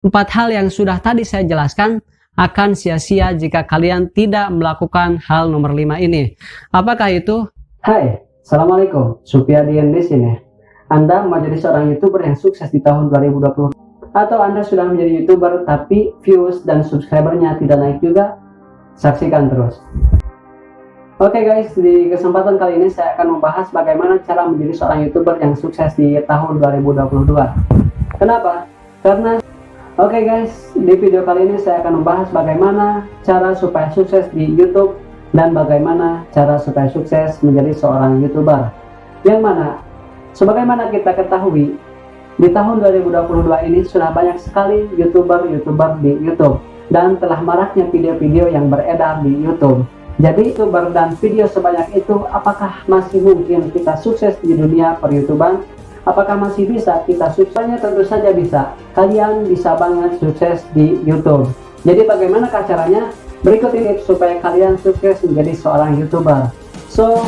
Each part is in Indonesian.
4 hal yang sudah tadi saya jelaskan akan sia-sia jika kalian tidak melakukan hal nomor 5 ini. Apakah itu? Hai, Assalamualaikum, Supiadian di sini. Anda mau jadi seorang YouTuber yang sukses di tahun 2020? Atau Anda sudah menjadi YouTuber tapi views dan subscribernya tidak naik juga? Saksikan terus. Oke guys, di kesempatan kali ini saya akan membahas bagaimana cara menjadi seorang YouTuber yang sukses di tahun 2022. Kenapa? Karena Oke guys, di video kali ini saya akan membahas bagaimana cara supaya sukses di YouTube dan bagaimana cara supaya sukses menjadi seorang YouTuber. Yang mana, sebagaimana kita ketahui, di tahun 2022 ini sudah banyak sekali YouTuber di YouTube dan telah maraknya video-video yang beredar di YouTube. Jadi YouTuber dan video sebanyak itu, apakah masih mungkin kita sukses di dunia per-YouTuban? Apakah masih bisa kita suksesnya? Tentu saja bisa. Kalian bisa banget sukses di YouTube. Jadi bagaimanakah caranya? Berikut ini supaya kalian sukses menjadi seorang YouTuber. So,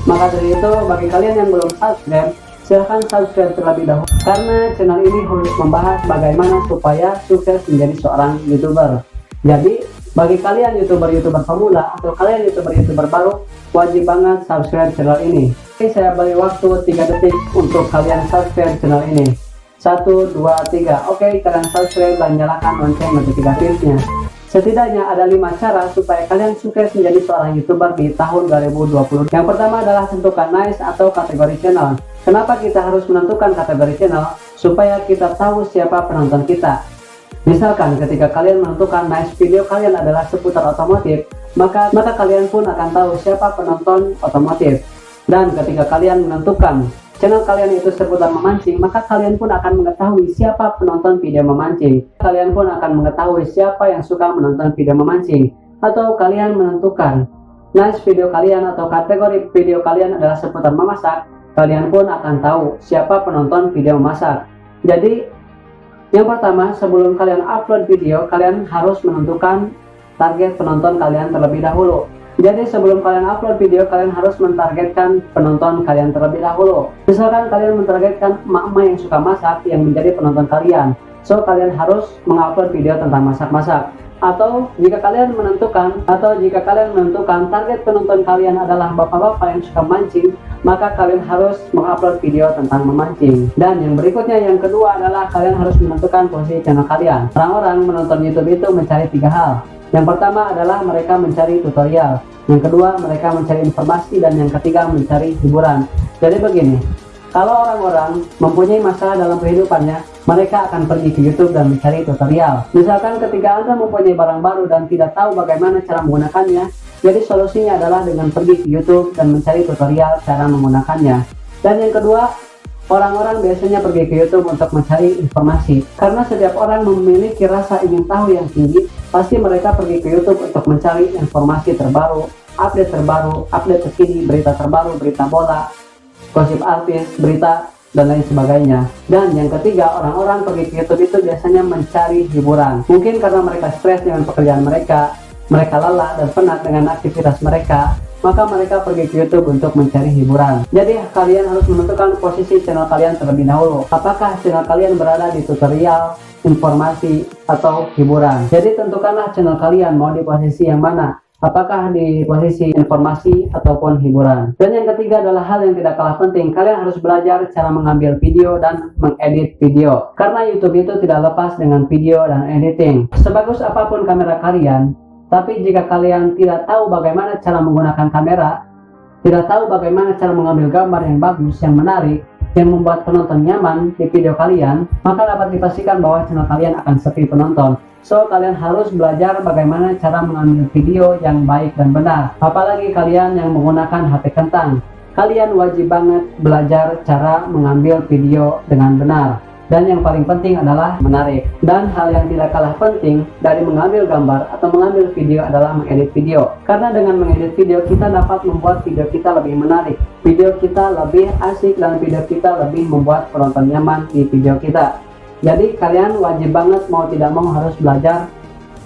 maka dari itu bagi kalian yang belum subscribe, silahkan subscribe terlebih dahulu. Karena channel ini khusus membahas bagaimana supaya sukses menjadi seorang YouTuber. Jadi, bagi kalian YouTuber pemula atau kalian YouTuber baru, wajib banget subscribe channel ini. Oke, saya beri waktu 3 detik untuk kalian subscribe channel ini. 1, 2, 3. Oke, kalian subscribe dan nyalakan lonceng notifikasinya. Setidaknya ada 5 cara supaya kalian sukses menjadi seorang YouTuber di tahun 2020. Yang pertama adalah tentukan niche atau kategori channel. Kenapa kita harus menentukan kategori channel? Supaya kita tahu siapa penonton kita. Misalkan ketika kalian menentukan niche video kalian adalah seputar otomotif, maka kalian pun akan tahu siapa penonton otomotif. Dan ketika kalian menentukan channel kalian itu seputar memancing, maka kalian pun akan mengetahui siapa penonton video memancing. Kalian pun akan mengetahui siapa yang suka menonton video memancing. Atau kalian menentukan niche video kalian atau kategori video kalian adalah seputar memasak, kalian pun akan tahu siapa penonton video memasak. Jadi yang pertama, sebelum kalian upload video, kalian harus menentukan target penonton kalian terlebih dahulu. Jadi sebelum kalian upload video, kalian harus mentargetkan penonton kalian terlebih dahulu. Misalkan kalian mentargetkan emak-emak yang suka masak yang menjadi penonton kalian. So kalian harus mengupload video tentang masak-masak. Atau jika kalian menentukan target penonton kalian adalah bapak-bapak yang suka mancing, maka kalian harus mengupload video tentang memancing. Dan yang berikutnya, yang kedua adalah kalian harus menentukan posisi channel kalian. Orang-orang menonton YouTube itu mencari 3 hal. Yang pertama adalah mereka mencari tutorial, yang kedua mereka mencari informasi, dan yang ketiga mencari hiburan. Jadi begini, kalau orang-orang mempunyai masalah dalam kehidupannya, mereka akan pergi ke YouTube dan mencari tutorial. Misalkan ketika Anda mempunyai barang baru dan tidak tahu bagaimana cara menggunakannya, jadi solusinya adalah dengan pergi ke YouTube dan mencari tutorial cara menggunakannya. Dan yang kedua, orang-orang biasanya pergi ke YouTube untuk mencari informasi. Karena setiap orang memiliki rasa ingin tahu yang tinggi, pasti mereka pergi ke YouTube untuk mencari informasi terbaru, update terkini, berita terbaru, berita bola, gosip artis, berita, dan lain sebagainya. Dan yang ketiga, orang-orang pergi ke YouTube itu biasanya mencari hiburan. Mungkin karena mereka stres dengan pekerjaan mereka lelah dan penat dengan aktivitas mereka, maka mereka pergi ke YouTube untuk mencari hiburan. Jadi kalian harus menentukan posisi channel kalian terlebih dahulu. Apakah channel kalian berada di tutorial, informasi, atau hiburan? Jadi tentukanlah channel kalian mau di posisi yang mana. Apakah di posisi informasi ataupun hiburan. Dan yang ketiga adalah hal yang tidak kalah penting. Kalian harus belajar cara mengambil video dan mengedit video. Karena YouTube itu tidak lepas dengan video dan editing. Sebagus apapun kamera kalian, tapi jika kalian tidak tahu bagaimana cara menggunakan kamera, tidak tahu bagaimana cara mengambil gambar yang bagus, yang menarik, yang membuat penonton nyaman di video kalian, maka dapat dipastikan bahwa channel kalian akan sepi penonton. So, kalian harus belajar bagaimana cara mengambil video yang baik dan benar. Apalagi kalian yang menggunakan HP kentang, kalian wajib banget belajar cara mengambil video dengan benar. Dan yang paling penting adalah menarik. Dan hal yang tidak kalah penting dari mengambil gambar atau mengambil video adalah mengedit video. Karena dengan mengedit video, kita dapat membuat video kita lebih menarik, video kita lebih asik, dan video kita lebih membuat penonton nyaman di video kita. Jadi kalian wajib banget mau tidak mau harus belajar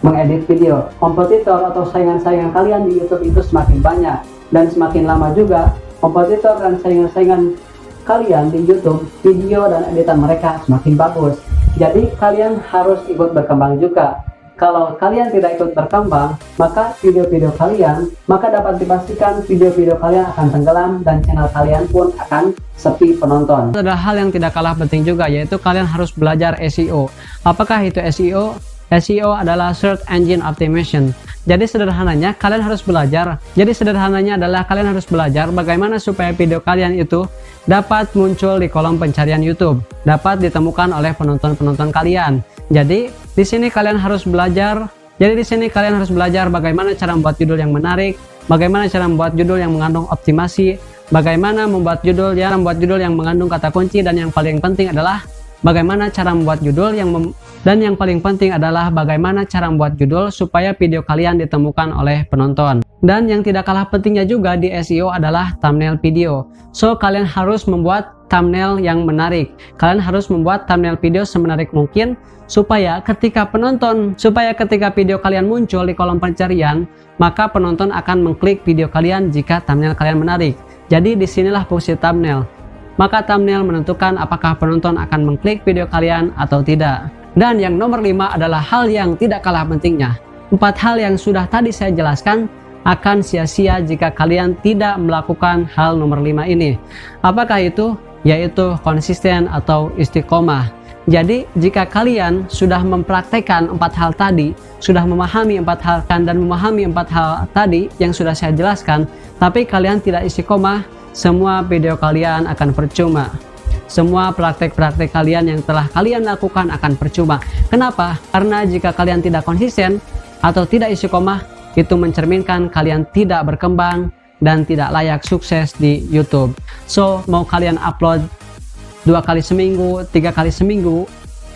mengedit video. Kompetitor atau saingan-saingan kalian di YouTube itu semakin banyak, dan semakin lama juga kompetitor dan saingan-saingan kalian di YouTube, video dan editan mereka semakin bagus. Jadi kalian harus ikut berkembang juga. Kalau kalian tidak ikut berkembang, maka dapat dipastikan video-video kalian akan tenggelam dan channel kalian pun akan sepi penonton. Ada hal yang tidak kalah penting juga, yaitu kalian harus belajar SEO. Apakah itu SEO? SEO adalah Search Engine Optimization. Jadi sederhananya kalian harus belajar. Kalian harus belajar bagaimana supaya video kalian itu dapat muncul di kolom pencarian YouTube, dapat ditemukan oleh penonton-penonton kalian. Jadi di sini kalian harus belajar. Bagaimana cara membuat judul yang menarik, bagaimana cara membuat judul yang mengandung optimasi, bagaimana membuat judul yang mengandung kata kunci, dan yang paling penting adalah bagaimana cara membuat judul supaya video kalian ditemukan oleh penonton. Dan yang tidak kalah pentingnya juga di SEO adalah thumbnail video. So kalian harus membuat thumbnail yang menarik. Kalian harus membuat thumbnail video semenarik mungkin supaya ketika video kalian muncul di kolom pencarian, maka penonton akan mengklik video kalian jika thumbnail kalian menarik. Jadi disinilah fungsi thumbnail. Maka thumbnail menentukan apakah penonton akan mengklik video kalian atau tidak. Dan yang nomor 5 adalah hal yang tidak kalah pentingnya. 4 hal yang sudah tadi saya jelaskan akan sia-sia jika kalian tidak melakukan hal nomor 5 ini. Apakah itu? Yaitu konsisten atau istiqomah. Jadi jika kalian sudah mempraktekkan 4 hal tadi, sudah memahami 4 hal tadi yang sudah saya jelaskan, tapi kalian tidak istiqomah, semua video kalian akan percuma. Semua praktek-praktek kalian yang telah kalian lakukan akan percuma. Kenapa? Karena jika kalian tidak konsisten atau tidak istiqomah, itu mencerminkan kalian tidak berkembang dan tidak layak sukses di YouTube. So, mau kalian upload 2 kali seminggu, 3 kali seminggu,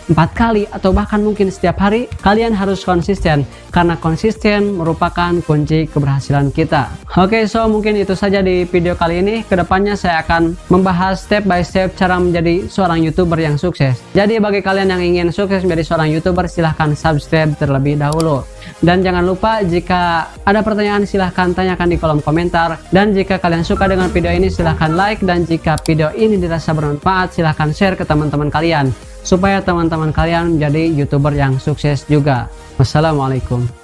4 kali, atau bahkan mungkin setiap hari, kalian harus konsisten, karena konsisten merupakan kunci keberhasilan kita. Oke, so mungkin itu saja di video kali ini. Kedepannya saya akan membahas step by step cara menjadi seorang YouTuber yang sukses. Jadi bagi kalian yang ingin sukses menjadi seorang YouTuber, silahkan subscribe terlebih dahulu. Dan jangan lupa, jika ada pertanyaan silahkan tanyakan di kolom komentar. Dan jika kalian suka dengan video ini, silahkan like. Dan jika video ini dirasa bermanfaat, silahkan share ke teman-teman kalian, supaya teman-teman kalian menjadi YouTuber yang sukses juga. Wassalamualaikum.